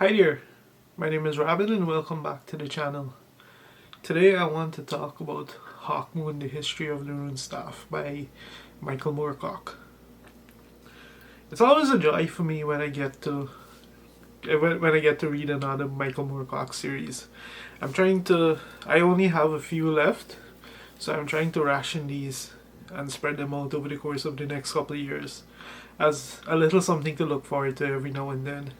Hi there, my name is Robin and welcome back to the channel. Today I want to talk about Hawkmoon, the History of the Runestaff by Michael Moorcock. It's always a joy for me when I get to read another Michael Moorcock series. I only have a few left, so I'm trying to ration these and spread them out over the course of the next couple of years as a little something to look forward to every now and then.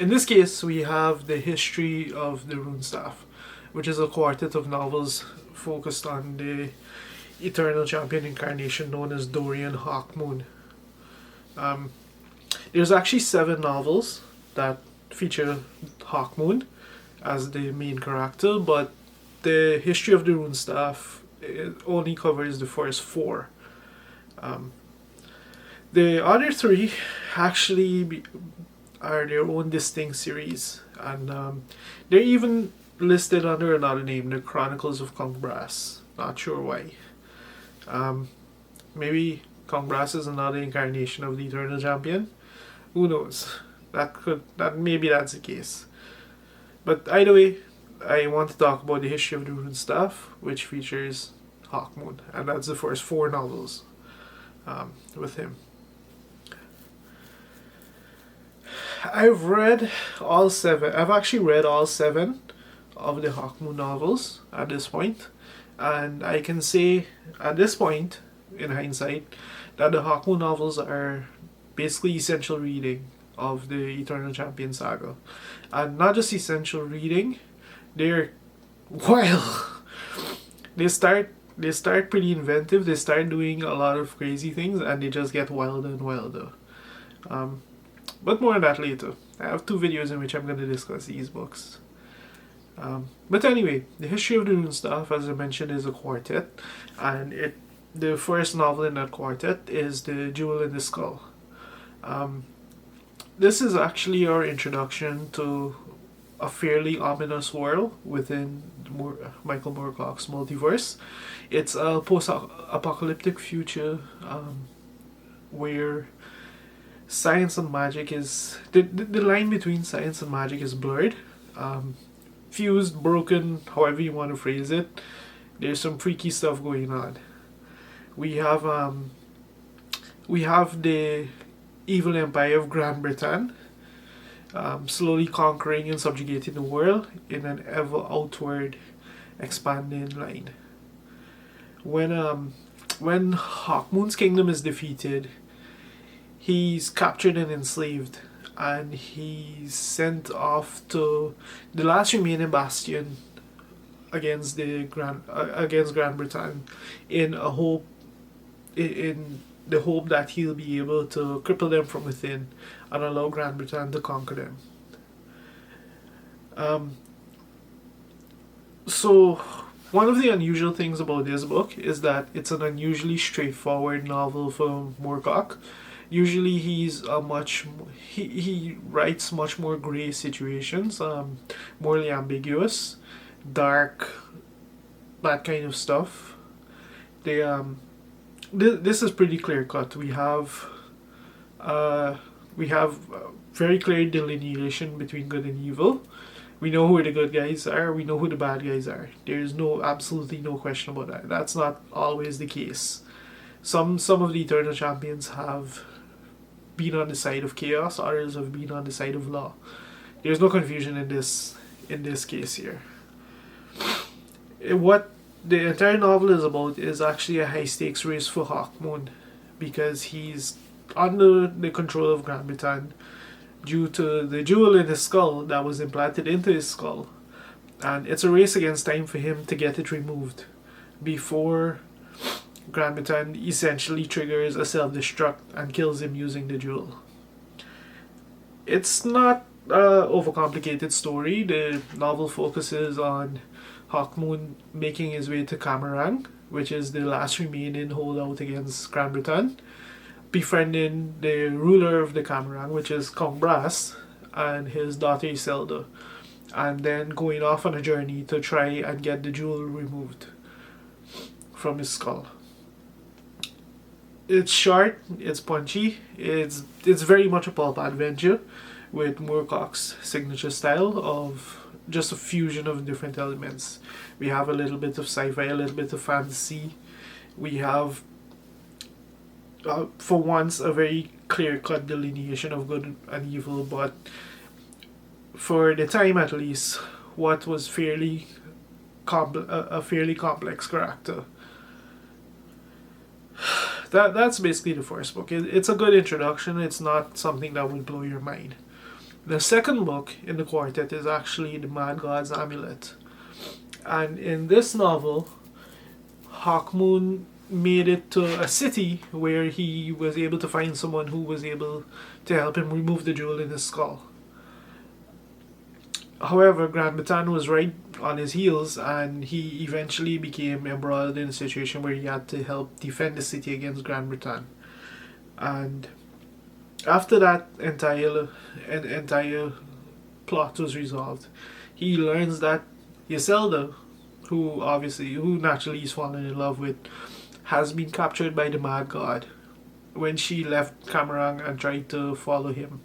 In this case, we have the History of the Runestaff, which is a quartet of novels focused on the eternal champion incarnation known as Dorian Hawkmoon. There's actually 7 novels that feature Hawkmoon as the main character, but the History of the Runestaff only covers the first 4. The other 3 actually are their own distinct series, and they're even listed under another name, the Chronicles of Conch Brass. Not sure why. Maybe Conch Brass is another incarnation of the Eternal Champion. Who knows? Maybe that's the case. But either way, I want to talk about the History of the Runestaff, which features Hawkmoon, and that's the first 4 novels with him. I've read all 7. I've actually read all 7 of the Hawkmoon novels at this point, and I can say at this point, in hindsight, that the Hawkmoon novels are basically essential reading of the Eternal Champion saga. And not just essential reading, they're wild. They start pretty inventive, they start doing a lot of crazy things, and they just get wilder and wilder. But more on that later. I have 2 videos in which I'm going to discuss these books. But anyway, the History of the Runestaff, as I mentioned, is a quartet, and the first novel in that quartet is The Jewel in the Skull. This is actually our introduction to a fairly ominous world within Michael Moorcock's multiverse. It's a post-apocalyptic future where science and magic is... The line between science and magic is blurred. Fused, broken, however you want to phrase it. There's some freaky stuff going on. We have the evil empire of Grand Britain slowly conquering and subjugating the world in an ever outward expanding line. When Hawkmoon's kingdom is defeated, he's captured and enslaved, and he's sent off to the last remaining bastion against Grand Britain in the hope that he'll be able to cripple them from within and allow Grand Britain to conquer them. So one of the unusual things about this book is that it's an unusually straightforward novel for Moorcock. Usually he writes much more grey situations, morally ambiguous, dark, that kind of stuff. This is pretty clear cut. We have very clear delineation between good and evil. We know who the good guys are. We know who the bad guys are. There's absolutely no question about that. That's not always the case. Some of the Eternal Champions have been on the side of chaos, others have been on the side of law. There's no confusion in this case here. What the entire novel is about is actually a high stakes race for Hawkmoon, because he's under the control of Grand Britain due to the jewel in his skull that was implanted into his skull, and it's a race against time for him to get it removed before Grand Britain essentially triggers a self-destruct and kills him using the jewel. It's not an overcomplicated story. The novel focuses on Hawkmoon making his way to Camarang, which is the last remaining holdout against Grand Britain, befriending the ruler of the Camarang, which is Conch Brass, and his daughter Iselda, and then going off on a journey to try and get the jewel removed from his skull. It's short, it's punchy, it's very much a pulp adventure with Moorcock's signature style of just a fusion of different elements. We have a little bit of sci-fi, a little bit of fantasy. We have, for once, a very clear-cut delineation of good and evil, but for the time at least, what was a fairly complex character. That's basically the first book. It's a good introduction. It's not something that would blow your mind. The second book in the quartet is actually The Mad God's Amulet. And in this novel, Hawkmoon made it to a city where he was able to find someone who was able to help him remove the jewel in his skull. However, Grand Bataan was right on his heels, and he eventually became embroiled in a situation where he had to help defend the city against Grand Bataan. And after that entire plot was resolved, he learns that Iselda, who naturally he's fallen in love with, has been captured by the Mad God when she left Camarang and tried to follow him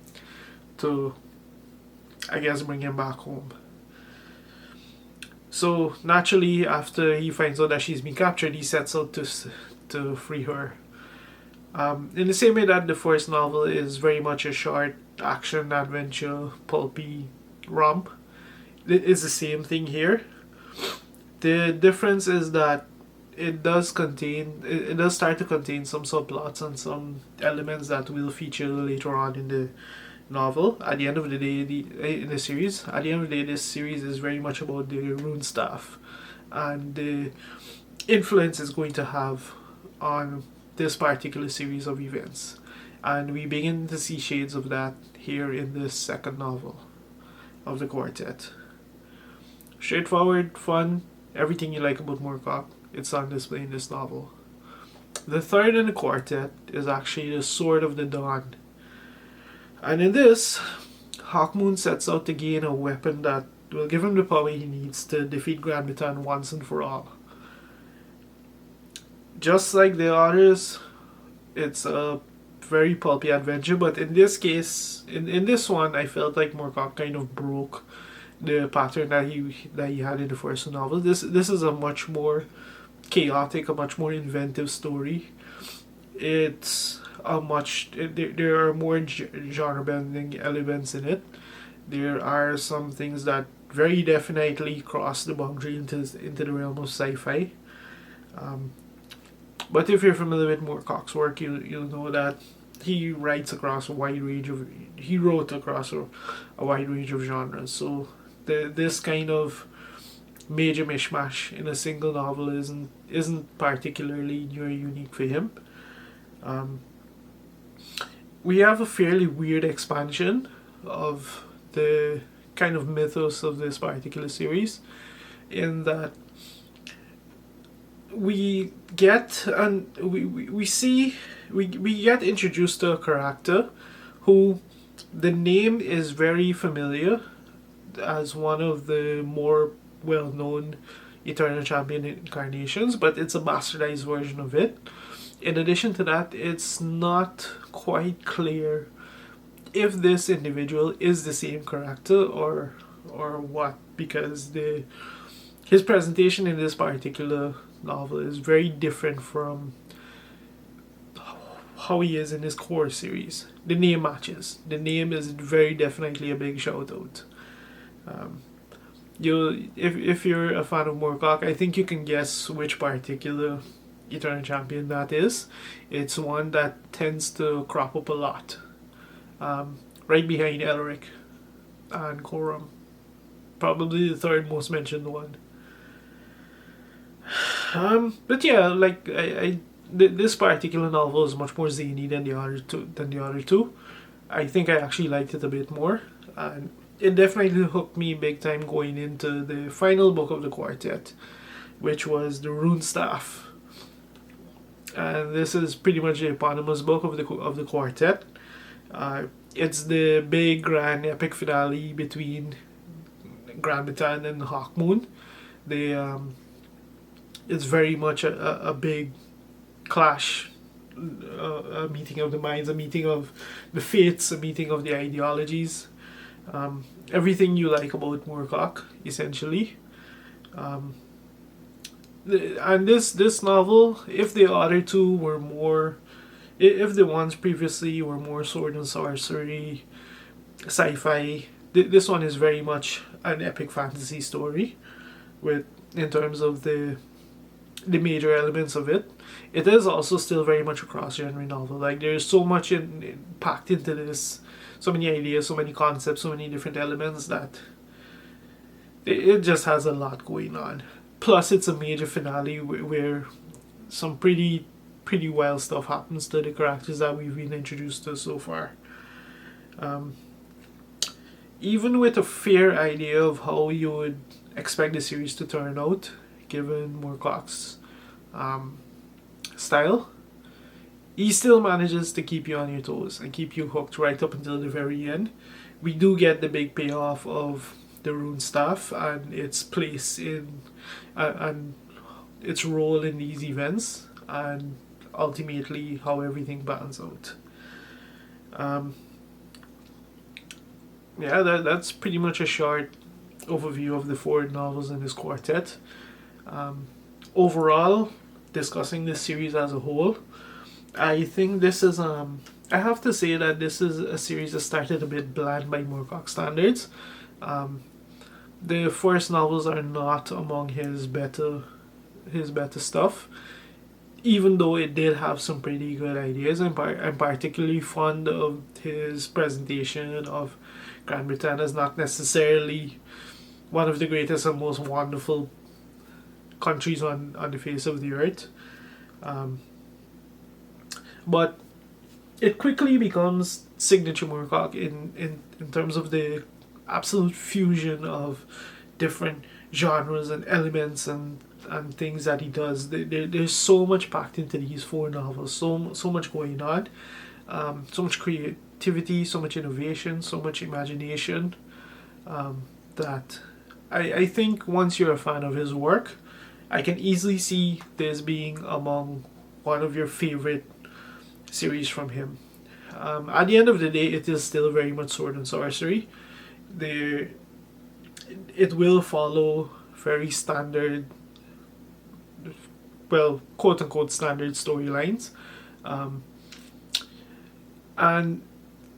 to, I guess, bring him back home. So naturally, after he finds out that she's been captured, he sets out to free her. In the same way that the first novel is very much a short action adventure pulpy romp, it is the same thing here. The difference is that it does start to contain some subplots and some elements that will feature later on in the novel. At the end of the day, this series is very much about the Runestaff and the influence it's going to have on this particular series of events. And we begin to see shades of that here in this second novel of the quartet. Straightforward, fun, everything you like about Moorcock, it's on display in this novel. The third in the quartet is actually The Sword of the Dawn. And in this, Hawkmoon sets out to gain a weapon that will give him the power he needs to defeat Grand Bataan once and for all. Just like the others, it's a very pulpy adventure, but in this case, in this one, I felt like Moorcock kind of broke the pattern that he had in the first novel. This is a much more chaotic, a much more inventive story. It's there are more genre bending elements in it. There are some things that very definitely cross the boundary into the realm of sci-fi. But if you're familiar with Moorcock's work, you'll know that he wrote across a wide range of genres. So this kind of major mishmash in a single novel isn't particularly new or unique for him. We have a fairly weird expansion of the kind of mythos of this particular series, in that we get introduced to a character who the name is very familiar as one of the more well-known Eternal Champion incarnations, but it's a bastardized version of it. In addition to that, it's not quite clear if this individual is the same character or what, because his presentation in this particular novel is very different from how he is in his core series. The name matches. The name is very definitely a big shout out. If you're a fan of Moorcock, I think you can guess which particular Eternal Champion that is. It's one that tends to crop up a lot, right behind Elric and Coram, probably the third most mentioned one. But yeah, like this particular novel is much more zany than the other two. I think I actually liked it a bit more, and it definitely hooked me big time going into the final book of the quartet, which was the Runestaff. And this is pretty much the eponymous book of the quartet. It's the big grand epic finale between Grand Bataan and Hawkmoon. It's very much a big clash, a meeting of the minds, a meeting of the fates, a meeting of the ideologies. Everything you like about Moorcock, essentially. Um, and this novel, if the other two were more, if the ones previously were more sword and sorcery, sci-fi, this one is very much an epic fantasy story, with in terms of the major elements of it. It is also still very much a cross-genre novel. Like, there's so much packed into this, so many ideas, so many concepts, so many different elements, that it just has a lot going on. Plus, it's a major finale where some pretty wild stuff happens to the characters that we've been introduced to so far. Um, Even with a fair idea of how you would expect the series to turn out, given Moorcock's style, he still manages to keep you on your toes and keep you hooked right up until the very end. We do get the big payoff of the Runestaff and its place in and its role in these events, and ultimately how everything pans out. Yeah, that's pretty much a short overview of the four novels in this quartet. Overall, discussing this series as a whole, I think this is I have to say that this is a series that started a bit bland by Moorcock standards. The first novels are not among his better stuff, even though it did have some pretty good ideas. I'm particularly fond of his presentation of Grand Britain as not necessarily one of the greatest and most wonderful countries on the face of the earth. But it quickly becomes signature Moorcock in terms of the absolute fusion of different genres and elements and things that he does. There's so much packed into these four novels, so much going on, so much creativity, so much innovation, so much imagination, that I think once you're a fan of his work, I can easily see this being among one of your favorite series from him. At the end of the day, it is still very much sword and sorcery. It will follow very standard, well, quote unquote standard storylines, and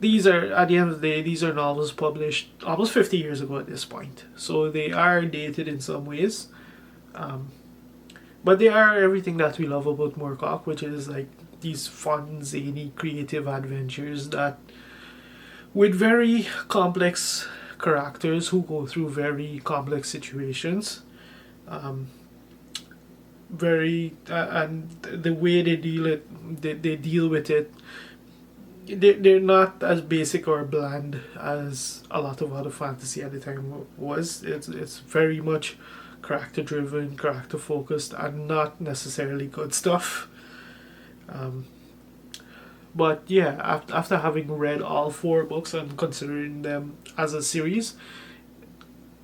these are, at the end of the day, these are novels published almost 50 years ago at this point, so they are dated in some ways, but they are everything that we love about Moorcock, which is like these fun, zany, creative adventures that with very complex characters who go through very complex situations. And the way they deal with it, they're not as basic or bland as a lot of other fantasy at the time was. It's very much character driven, character focused, and not necessarily good stuff. But yeah, after having read all four books and considering them as a series,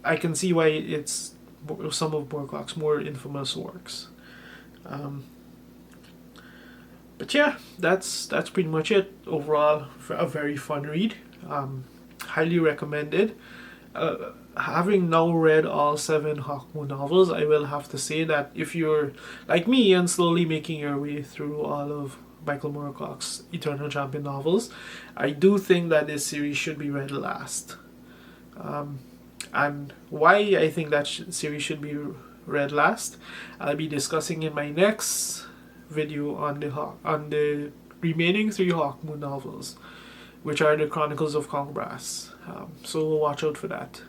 I can see why it's some of Moorcock's more infamous works. But yeah, that's pretty much it. Overall, a very fun read. Highly recommended. Having now read all 7 Hawkmoon novels, I will have to say that if you're like me and slowly making your way through all of Michael Moorcock's Eternal Champion novels, I do think that this series should be read last. And why I think that series should be read last, I'll be discussing in my next video on the remaining 3 Hawkmoon novels, which are the Chronicles of Congrass. So watch out for that.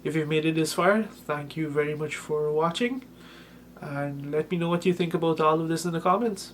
If you've made it this far, thank you very much for watching, and let me know what you think about all of this in the comments.